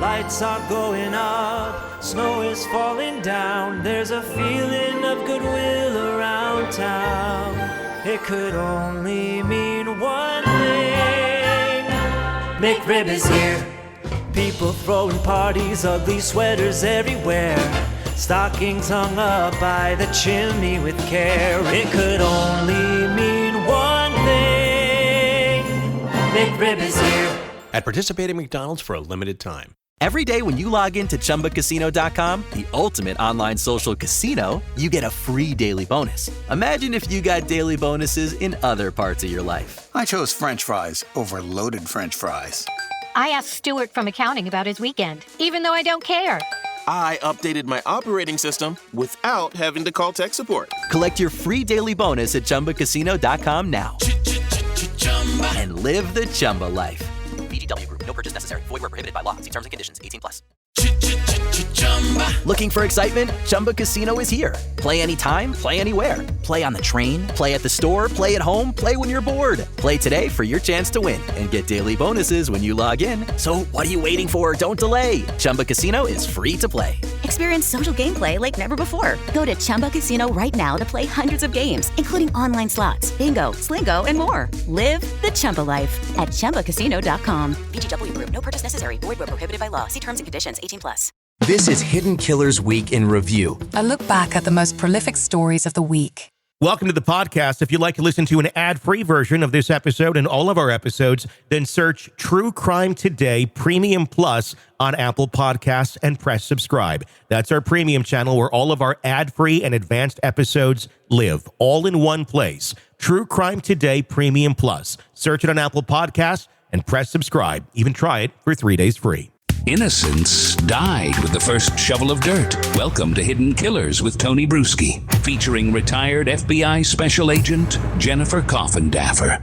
Lights are going up, snow is falling down. There's a feeling of goodwill around town. It could only mean one thing. McRib is here. People throwing parties, ugly sweaters everywhere. Stockings hung up by the chimney with care. It could only mean one thing. McRib is here. At participating McDonald's for a limited time. Every day when you log in to ChumbaCasino.com, the ultimate online social casino, you get a free daily bonus. Imagine if you got daily bonuses in other parts of your life. I chose French fries over loaded French fries. I asked Stuart from accounting about his weekend, even though I don't care. I updated my operating system without having to call tech support. Collect your free daily bonus at ChumbaCasino.com now. And live the Chumba life. VGW Group. No purchase necessary. Void where prohibited by law. See terms and conditions. 18+. Looking for excitement? Chumba Casino is here. Play anytime, play anywhere. Play on the train, play at the store, play at home, play when you're bored. Play today for your chance to win and get daily bonuses when you log in. So what are you waiting for? Don't delay. Chumba Casino is free to play. Experience social gameplay like never before. Go to Chumba Casino right now to play hundreds of games, including online slots, bingo, Slingo, and more. Live the Chumba life at ChumbaCasino.com. VGW Group. No purchase necessary. Void where prohibited by law. See terms and conditions. 18+. This is Hidden Killers Week in Review. A look back at the most prolific stories of the week. Welcome to the podcast. If you'd like to listen to an ad-free version of this episode and all of our episodes, then search True Crime Today Premium Plus on Apple Podcasts and press subscribe. That's our premium channel where all of our ad-free and advanced episodes live, all in one place. True Crime Today Premium Plus. Search it on Apple Podcasts and press subscribe. Even try it for 3 days free. Innocence died with the first shovel of dirt. Welcome to Hidden Killers with Tony Brueski, featuring retired FBI Special Agent Jennifer Coffindaffer.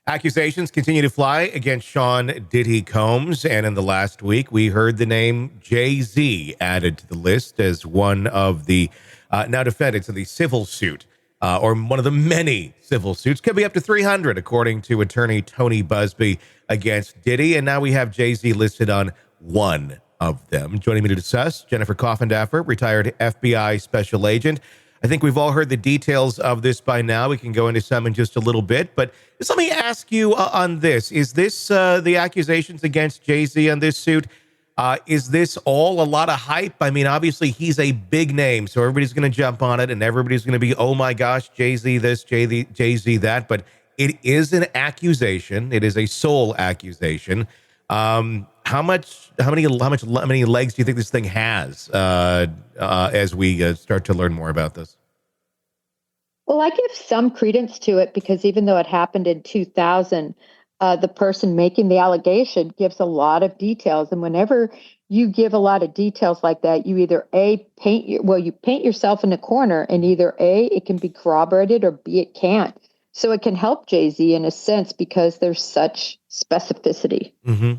Accusations continue to fly against Sean Diddy Combs, and in the last week, we heard the name Jay-Z added to the list as one of the now defendants in the civil suit, or one of the many civil suits. Could be up to 300, according to attorney Tony Busby against Diddy, and now we have Jay-Z listed on one of them. Joining me to discuss, Jennifer Coffindaffer, retired FBI Special Agent. I think we've all heard the details of this by now. We can go into some in just a little bit, but just let me ask you on this. Is this the accusations against Jay-Z on this suit? Is this all a lot of hype? I mean, obviously, he's a big name, so everybody's going to jump on it, and everybody's going to be, oh my gosh, Jay-Z this, Jay-Z that, but it is an accusation. It is a sole accusation. How many legs do you think this thing has as we start to learn more about this? Well, I give some credence to it because even though it happened in 2000, the person making the allegation gives a lot of details. And whenever you give a lot of details like that, you either paint yourself in a corner, and either A, it can be corroborated, or B, it can't. So it can help Jay-Z in a sense because there's such specificity. Mm-hmm.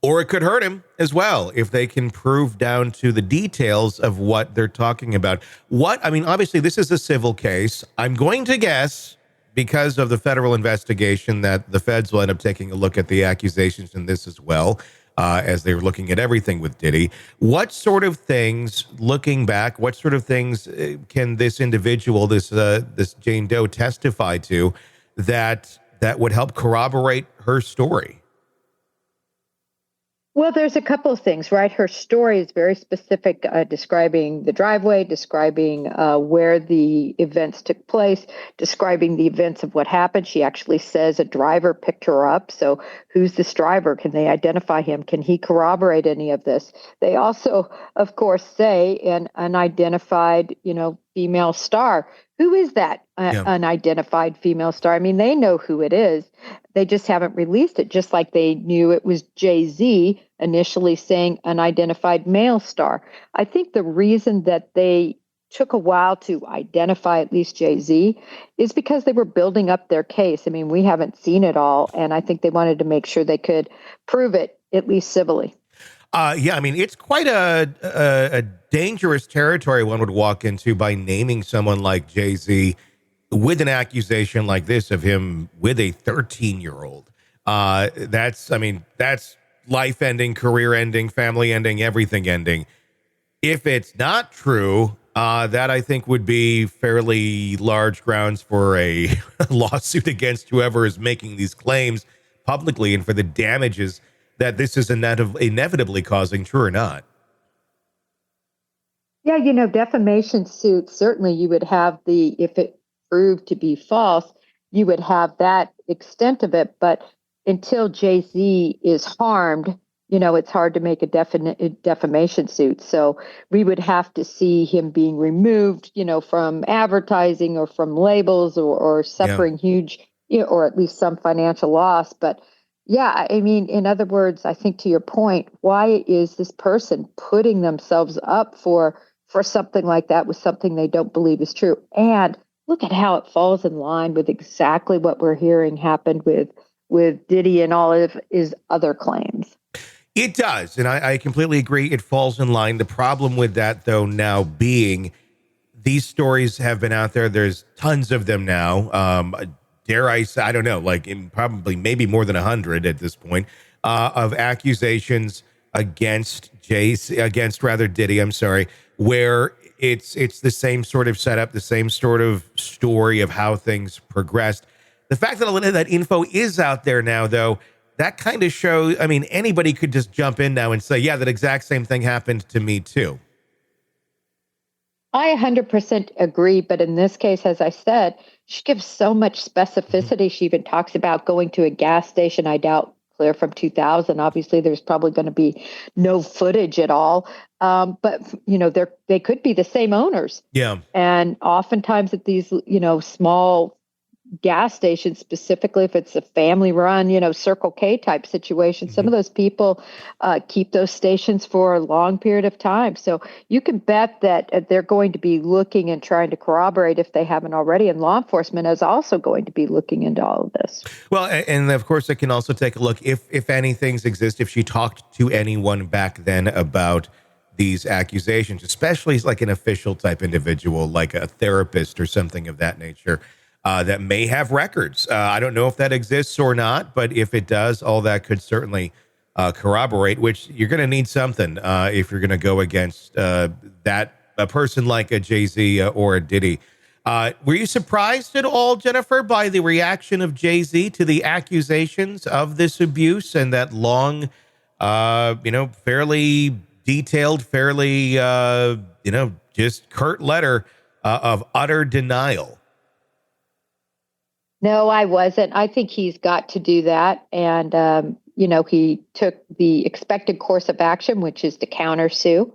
Or it could hurt him as well if they can prove down to the details of what they're talking about. Obviously, this is a civil case. I'm going to guess, because of the federal investigation, that the feds will end up taking a look at the accusations in this as well, as they were looking at everything with Diddy. What sort of things, looking back, can this individual, this Jane Doe, testify to that would help corroborate her story? Well, there's a couple of things, right? Her story is very specific, describing the driveway, describing where the events took place, describing the events of what happened. She actually says a driver picked her up. So who's this driver? Can they identify him? Can he corroborate any of this? They also, of course, say an unidentified, female star. Who is that unidentified female star? I mean, they know who it is. They just haven't released it, just like they knew it was Jay-Z initially saying unidentified male star. I think the reason that they took a while to identify at least Jay-Z is because they were building up their case. I mean, we haven't seen it all, and I think they wanted to make sure they could prove it, at least civilly. It's quite a dangerous territory one would walk into by naming someone like Jay-Z with an accusation like this of him with a 13-year-old. That's life ending, career ending, family ending, everything ending. If it's not true, that I think would be fairly large grounds for a lawsuit against whoever is making these claims publicly and for the damages that this is inevitably causing, true or not. Yeah, defamation suits, certainly you would have if it proved to be false, you would have that extent of it. But until Jay-Z is harmed, it's hard to make a defamation suit. So we would have to see him being removed, from advertising or from labels or suffering huge, or at least some financial loss. But yeah, I mean, in other words, I think to your point, why is this person putting themselves up for something like that with something they don't believe is true? And look at how it falls in line with exactly what we're hearing happened with Diddy and all of his other claims. It does. And I completely agree. It falls in line. The problem with that, though, now being these stories have been out there. There's tons of them now. Dare I say, I don't know, like probably maybe more than 100 at this point, of accusations against Diddy, I'm sorry, where it's the same sort of setup, the same sort of story of how things progressed. The fact that a little of that info is out there now, though, that kind of shows, I mean, anybody could just jump in now and say, yeah, that exact same thing happened to me too. I 100% agree. But in this case, as I said, she gives so much specificity. She even talks about going to a gas station. I doubt clear from 2000. Obviously, there's probably going to be no footage at all. But, they could be the same owners. Yeah. And oftentimes at these, small gas stations, specifically if it's a family run, Circle K type situation, some of those people keep those stations for a long period of time. So you can bet that they're going to be looking and trying to corroborate if they haven't already. And law enforcement is also going to be looking into all of this. Well, and of course, it can also take a look if any things exist, if she talked to anyone back then about these accusations, especially like an official type individual, like a therapist or something of that nature. That may have records. I don't know if that exists or not, but if it does, all that could certainly corroborate, which you're going to need something if you're going to go against a person like a Jay-Z or a Diddy. Were you surprised at all, Jennifer, by the reaction of Jay-Z to the accusations of this abuse and that long, fairly detailed, fairly, just curt letter of utter denial? No, I wasn't. I think he's got to do that. And, he took the expected course of action, which is to countersue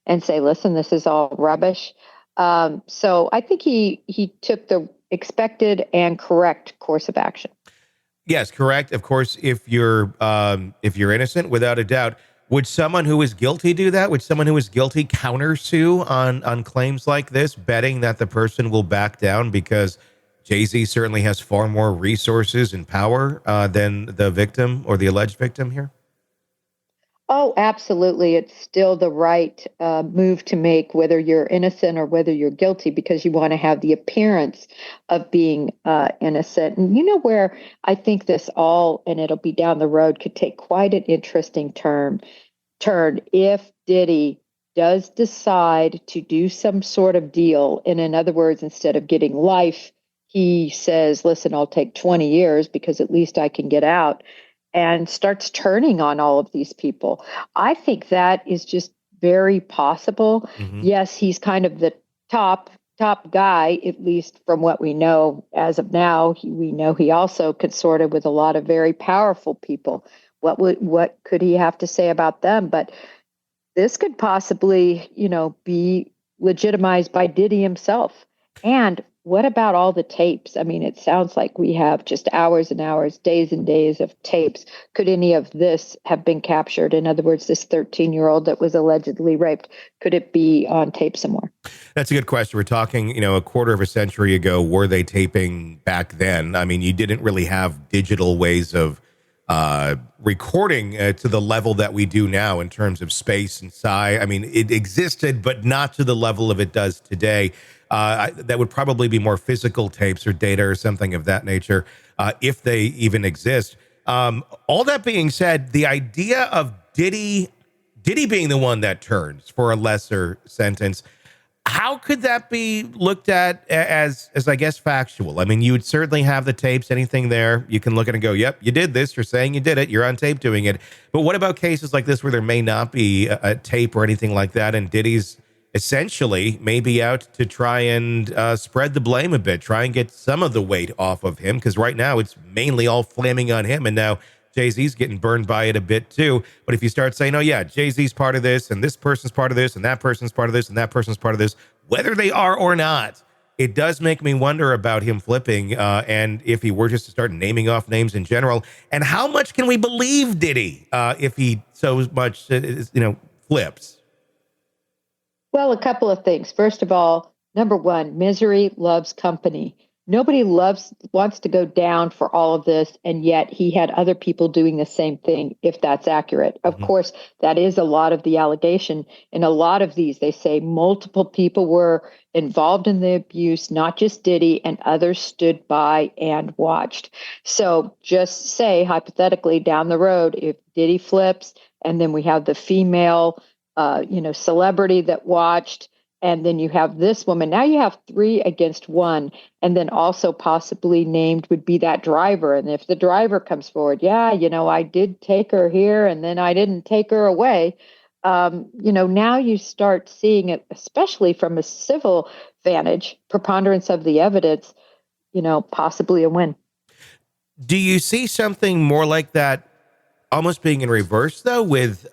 and say, listen, this is all rubbish. So I think he took the expected and correct course of action. Yes, correct. Of course, if you're innocent, without a doubt. Would someone who is guilty do that? Would someone who is guilty countersue on claims like this, betting that the person will back down because Jay-Z certainly has far more resources and power than the victim or the alleged victim here? Oh, absolutely. It's still the right move to make, whether you're innocent or whether you're guilty, because you want to have the appearance of being innocent. And where I think this all, and it'll be down the road, could take quite an interesting turn if Diddy does decide to do some sort of deal. And in other words, instead of getting life, he says, listen, I'll take 20 years because at least I can get out, and starts turning on all of these people. I think that is just very possible. Mm-hmm. Yes, he's kind of the top guy, at least from what we know as of now. We know he also consorted with a lot of very powerful people. What could he have to say about them? But this could possibly, be legitimized by Diddy himself. And what about all the tapes? I mean, it sounds like we have just hours and hours, days and days of tapes. Could any of this have been captured? In other words, this 13-year-old that was allegedly raped, could it be on tape somewhere? That's a good question. We're talking, a quarter of a century ago. Were they taping back then? I mean, you didn't really have digital ways of recording to the level that we do now in terms of space and size. I mean, it existed, but not to the level of it does today. That would probably be more physical tapes or data or something of that nature, if they even exist. All that being said, the idea of Diddy being the one that turns for a lesser sentence, how could that be looked at as I guess factual? I mean, you would certainly have the tapes, anything there. You can look at it and go, yep, you did this. You're saying you did it. You're on tape doing it. But what about cases like this where there may not be a tape or anything like that, and Diddy's essentially maybe out to try and spread the blame a bit, try and get some of the weight off of him, because right now it's mainly all flaming on him, and now Jay-Z's getting burned by it a bit too. But if you start saying, oh yeah, Jay-Z's part of this, and this person's part of this, and that person's part of this, and that person's part of this, whether they are or not, it does make me wonder about him flipping, and if he were just to start naming off names in general, and how much can we believe Diddy if he so much, flips? Well, a couple of things. First of all, number one, misery loves company. Nobody wants to go down for all of this, and yet he had other people doing the same thing, if that's accurate. Of course, that is a lot of the allegation. In a lot of these, they say multiple people were involved in the abuse, not just Diddy, and others stood by and watched. So just say, hypothetically, down the road, if Diddy flips, and then we have the female celebrity that watched, and then you have this woman. Now you have 3 against 1, and then also possibly named would be that driver. And if the driver comes forward, I did take her here, and then I didn't take her away. Now you start seeing it, especially from a civil vantage, preponderance of the evidence, possibly a win. Do you see something more like that almost being in reverse, though, with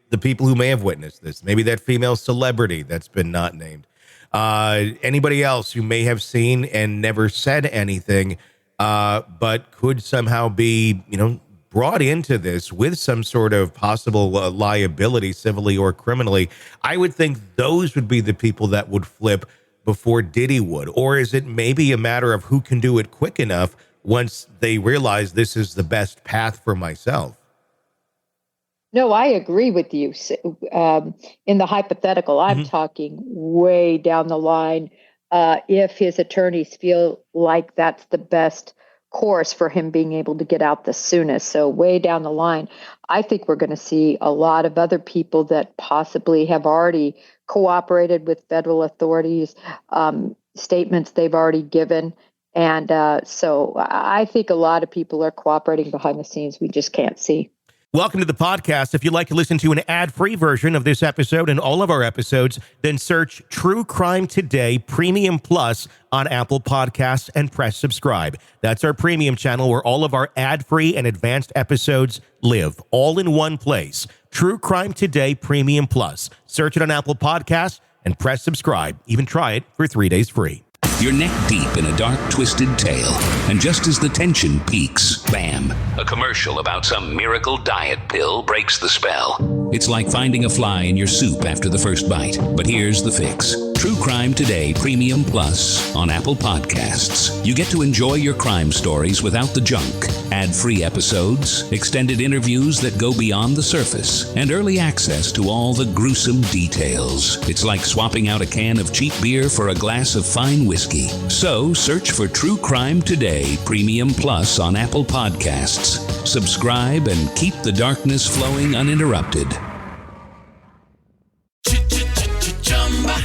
the people who may have witnessed this? Maybe that female celebrity that's been not named. Anybody else who may have seen and never said anything, but could somehow be, brought into this with some sort of possible liability, civilly or criminally. I would think those would be the people that would flip before Diddy would. Or is it maybe a matter of who can do it quick enough once they realize this is the best path for myself? No, I agree with you. In the hypothetical, I'm talking way down the line. If his attorneys feel like that's the best course for him being able to get out the soonest. So way down the line, I think we're going to see a lot of other people that possibly have already cooperated with federal authorities, statements they've already given. And so I think a lot of people are cooperating behind the scenes. We just can't see. Welcome to the podcast. If you'd like to listen to an ad-free version of this episode and all of our episodes, then search True Crime Today Premium Plus on Apple Podcasts and press subscribe. That's our premium channel where all of our ad-free and advanced episodes live, all in one place. True Crime Today Premium Plus. Search it on Apple Podcasts and press subscribe. Even try it for 3 days free. You're neck deep in a dark, twisted tale, and just as the tension peaks, bam, a commercial about some miracle diet pill breaks the spell. It's like finding a fly in your soup after the first bite. But here's the fix. True Crime Today Premium Plus on Apple Podcasts. You get to enjoy your crime stories without the junk. Ad-free episodes, extended interviews that go beyond the surface, and early access to all the gruesome details. It's like swapping out a can of cheap beer for a glass of fine whiskey. So search for True Crime Today Premium Plus on Apple Podcasts. Subscribe and keep the darkness flowing uninterrupted.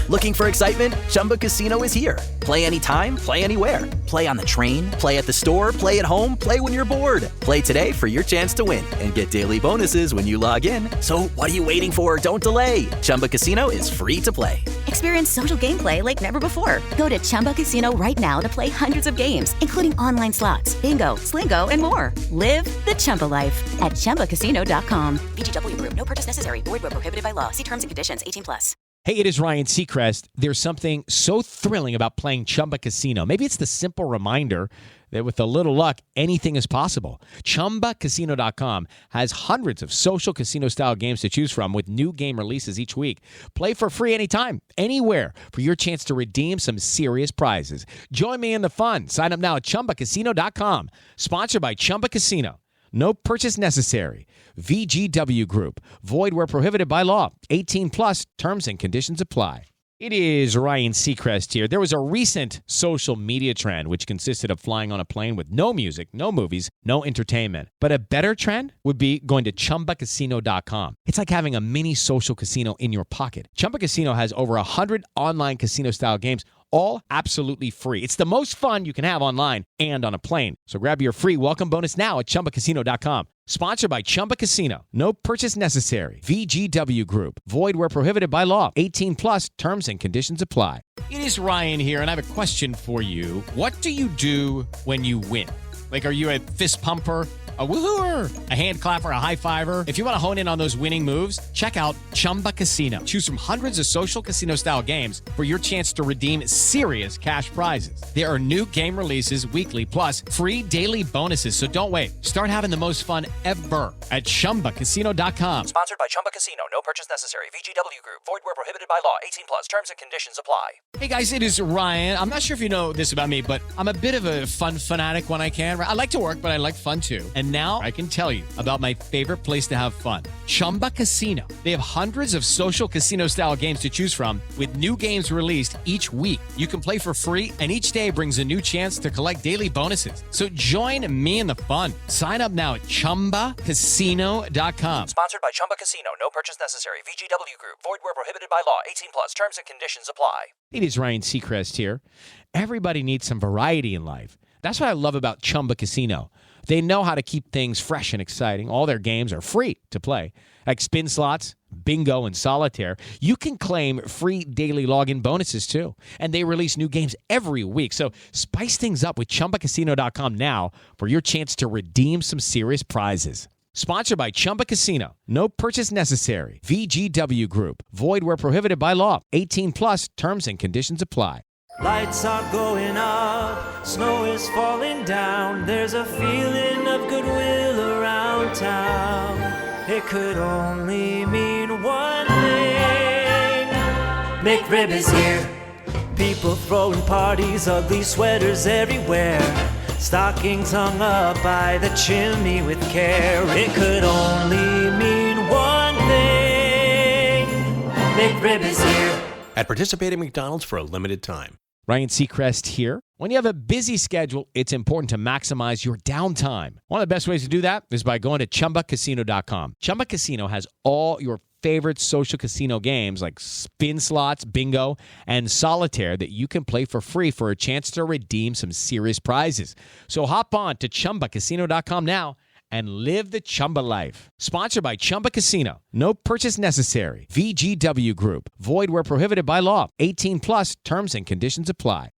Looking for excitement? Chumba Casino is here. Play anytime, play anywhere. Play on the train, play at the store, play at home, play when you're bored. Play today for your chance to win and get daily bonuses when you log in. So what are you waiting for? Don't delay. Chumba Casino is free to play. Experience social gameplay like never before. Go to Chumba Casino right now to play hundreds of games, including online slots, bingo, Slingo, and more. Live the Chumba life at ChumbaCasino.com. VGW Group. No purchase necessary. Void where prohibited by law. See terms and conditions. 18+. Hey, it is Ryan Seacrest. There's something so thrilling about playing Chumba Casino. Maybe it's the simple reminder that with a little luck, anything is possible. ChumbaCasino.com has hundreds of social casino-style games to choose from with new game releases each week. Play for free anytime, anywhere for your chance to redeem some serious prizes. Join me in the fun. Sign up now at ChumbaCasino.com. Sponsored by Chumba Casino. No purchase necessary. VGW Group. Void where prohibited by law. 18+. Terms and conditions apply. It is Ryan Seacrest here. There was a recent social media trend which consisted of flying on a plane with no music, no movies, no entertainment. But a better trend would be going to ChumbaCasino.com. It's like having a mini social casino in your pocket. Chumba Casino has over 100 online casino-style games, all absolutely free. It's the most fun you can have online and on a plane. So grab your free welcome bonus now at ChumbaCasino.com. Sponsored by Chumba Casino. No purchase necessary. VGW Group. Void where prohibited by law. 18 plus terms and conditions apply. It is Ryan here, and I have a question for you. What do you do when you win? Like, are you a fist pumper, a woohooer, a hand clapper, a high fiver? If you want to hone in on those winning moves, check out Chumba Casino. Choose from hundreds of social casino style games for your chance to redeem serious cash prizes. There are new game releases weekly, plus free daily bonuses. So don't wait. Start having the most fun ever at ChumbaCasino.com. Sponsored by Chumba Casino. No purchase necessary. VGW Group. Void where prohibited by law. 18 plus. Terms and conditions apply. Hey guys, it is Ryan. I'm not sure if you know this about me, but I'm a bit of a fun fanatic when I can. I like to work, but I like fun too. And now I can tell you about my favorite place to have fun, Chumba Casino. They have hundreds of social casino-style games to choose from with new games released each week. You can play for free, and each day brings a new chance to collect daily bonuses. So join me in the fun. Sign up now at ChumbaCasino.com. Sponsored by Chumba Casino. No purchase necessary. VGW Group. Void where prohibited by law. 18 plus. Terms and conditions apply. It is Ryan Seacrest here. Everybody needs some variety in life. That's what I love about Chumba Casino. They know how to keep things fresh and exciting. All their games are free to play, like spin slots, bingo, and solitaire. You can claim free daily login bonuses, too. And they release new games every week. So spice things up with ChumbaCasino.com now for your chance to redeem some serious prizes. Sponsored by Chumba Casino. No purchase necessary. VGW Group. Void where prohibited by law. 18 plus terms and conditions apply. Lights are going up, snow is falling down. There's a feeling of goodwill around town. It could only mean one thing. McRib is here. People throwing parties, ugly sweaters everywhere. Stockings hung up by the chimney with care. It could only mean one thing. McRib is here. At participating McDonald's for a limited time. Ryan Seacrest here. When you have a busy schedule, it's important to maximize your downtime. One of the best ways to do that is by going to ChumbaCasino.com. Chumba Casino has all your favorite social casino games like spin slots, bingo, and solitaire that you can play for free for a chance to redeem some serious prizes. So hop on to ChumbaCasino.com now and live the Chumba life. Sponsored by Chumba Casino. No purchase necessary. VGW Group. Void where prohibited by law. 18 plus terms and conditions apply.